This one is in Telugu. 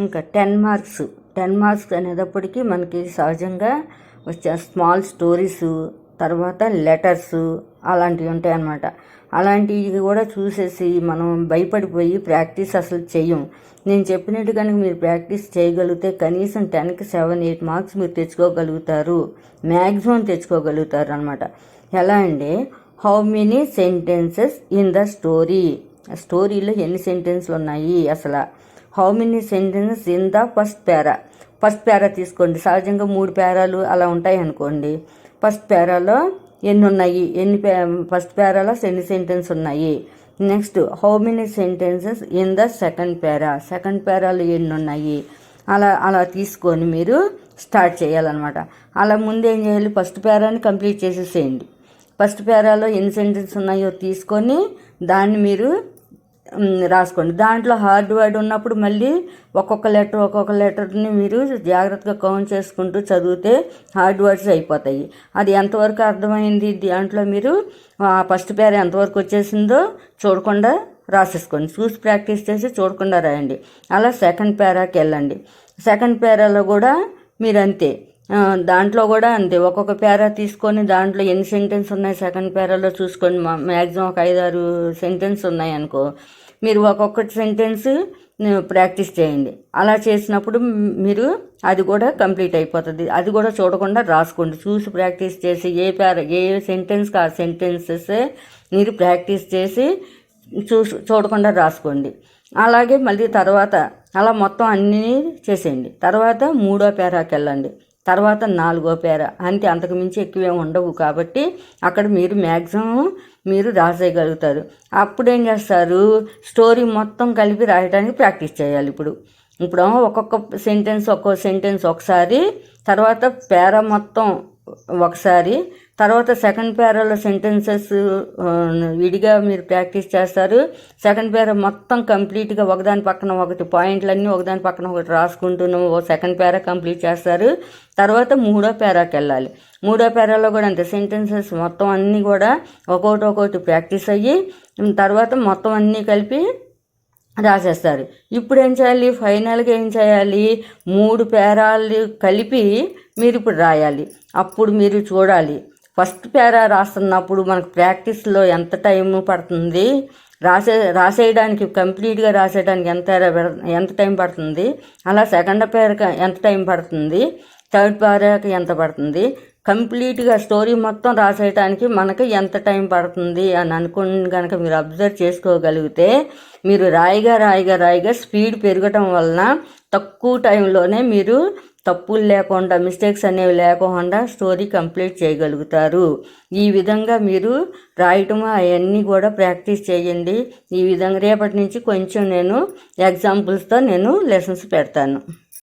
ఇంకా 10 మార్క్స్ అనేటప్పటికీ మనకి సహజంగా వచ్చే స్మాల్ స్టోరీస్, తర్వాత లెటర్స్ అలాంటివి ఉంటాయి అన్నమాట. అలాంటివి కూడా చూసేసి మనం భయపడిపోయి ప్రాక్టీస్ అసలు చెయ్యం. నేను చెప్పినట్టు కనుక మీరు ప్రాక్టీస్ చేయగలిగితే కనీసం 10కి 7-8 మార్క్స్ మీరు తెచ్చుకోగలుగుతారు, మ్యాక్సిమం తెచ్చుకోగలుగుతారు అనమాట. ఎలా అంటే how many sentences in the స్టోరీలో ఎన్ని సెంటెన్స్లు ఉన్నాయి అసలు. How many sentences in the first పేరా తీసుకోండి. సహజంగా 3 పేరాలు అలా ఉంటాయి అనుకోండి. ఫస్ట్ పేరాలో ఎన్ని ఉన్నాయి, ఫస్ట్ పేరాలో ఎన్ని సెంటెన్స్ ఉన్నాయి. Next how many sentences in the second పేరాలో ఎన్ని ఉన్నాయి. అలా తీసుకొని మీరు స్టార్ట్ చేయాలన్నమాట. అలా ముందు ఏం చేయాలి, ఫస్ట్ పేరాని కంప్లీట్ చేసేసేయండి. ఫస్ట్ పేరాలో ఎన్ని సెంటెన్స్ ఉన్నాయో తీసుకొని దాన్ని మీరు రాసుకోండి. దాంట్లో హార్డ్ వర్డ్ ఉన్నప్పుడు మళ్ళీ ఒక్కొక్క లెటర్ని మీరు జాగ్రత్తగా కౌంట్ చేసుకుంటూ చదివితే హార్డ్ వర్డ్స్ అయిపోతాయి. అది ఎంతవరకు అర్థమైంది, దాంట్లో మీరు ఫస్ట్ పేర ఎంతవరకు వచ్చేసిందో చూడకుండా రాసేసుకోండి. చూసి ప్రాక్టీస్ చేసి చూడకుండా రాయండి. అలా సెకండ్ పేరాకి వెళ్ళండి. సెకండ్ పేరాలో కూడా మీరు అంతే, దాంట్లో కూడా అంతే. ఒక్కొక్క పేరా తీసుకొని దాంట్లో ఎన్ని సెంటెన్స్ ఉన్నాయి సెకండ్ పేరాలో చూసుకోండి. మ్యాక్సిమం ఒక 5-6 సెంటెన్స్ ఉన్నాయి అనుకో, మీరు ఒక్కొక్క సెంటెన్స్ ప్రాక్టీస్ చేయండి. అలా చేసినప్పుడు మీరు అది కూడా కంప్లీట్ అయిపోతుంది. అది కూడా చూడకుండా రాసుకోండి. చూసి ప్రాక్టీస్ చేసి ఏ సెంటెన్స్కి ఆ సెంటెన్సెస్ మీరు ప్రాక్టీస్ చేసి చూడకుండా రాసుకోండి. అలాగే మళ్ళీ తర్వాత అలా మొత్తం అన్నీ చేసేయండి. తర్వాత 3వ పేరాకి వెళ్ళండి. తర్వాత 4వ పేరా, అంతే. అంతకుమించి ఎక్కువే ఉండవు కాబట్టి అక్కడ మీరు మ్యాక్సిమం మీరు రాసేయగలుగుతారు. అప్పుడు ఏం చేస్తారు, స్టోరీ మొత్తం కలిపి రాయడానికి ప్రాక్టీస్ చేయాలి. ఇప్పుడు ఒక్కొక్క సెంటెన్స్ ఒకసారి, తర్వాత పేరా మొత్తం ఒకసారి, తర్వాత సెకండ్ పేరాలో సెంటెన్సెస్ విడిగా మీరు ప్రాక్టీస్ చేస్తారు. సెకండ్ పేరా మొత్తం కంప్లీట్గా ఒకదాని పక్కన ఒకటి పాయింట్లన్నీ ఒకదాని పక్కన ఒకటి రాసుకుంటూ సెకండ్ పేరా కంప్లీట్ చేస్తారు. తర్వాత 3వ పేరాకి వెళ్ళాలి. 3వ పేరాలో కూడా అంతే, సెంటెన్సెస్ మొత్తం అన్నీ కూడా ఒక్కొక్కటి ప్రాక్టీస్ అయ్యి తర్వాత మొత్తం అన్నీ కలిపి రాసేస్తారు. ఇప్పుడు ఏం చేయాలి, ఫైనల్గా ఏం చేయాలి, 3 పేరాలు కలిపి మీరు ఇప్పుడు రాయాలి. అప్పుడు మీరు చూడాలి, ఫస్ట్ పేరా రాస్తున్నప్పుడు మనకు ప్రాక్టీస్లో ఎంత టైం పడుతుంది, రాసేయడానికి కంప్లీట్గా రాసేయడానికి ఎంత టైం పడుతుంది, అలా సెకండ్ పేరాకి ఎంత టైం పడుతుంది, థర్డ్ పేరాకి ఎంత పడుతుంది, కంప్లీట్గా స్టోరీ మొత్తం రాసేయడానికి మనకి ఎంత టైం పడుతుంది అని అనుకుని కనుక మీరు అబ్జర్వ్ చేసుకోగలిగితే మీరు రాయిగా స్పీడ్ పెరగటం వలన తక్కువ టైంలోనే మీరు తప్పులు లేకుండా, మిస్టేక్స్ అనేవి లేకుండా స్టోరీ కంప్లీట్ చేయగలుగుతారు. ఈ విధంగా మీరు రాయటం అవన్నీ కూడా ప్రాక్టీస్ చేయండి. ఈ విధంగా రేపటి నుంచి కొంచెం నేను ఎగ్జాంపుల్స్తో నేను లెసన్స్ పెడతాను.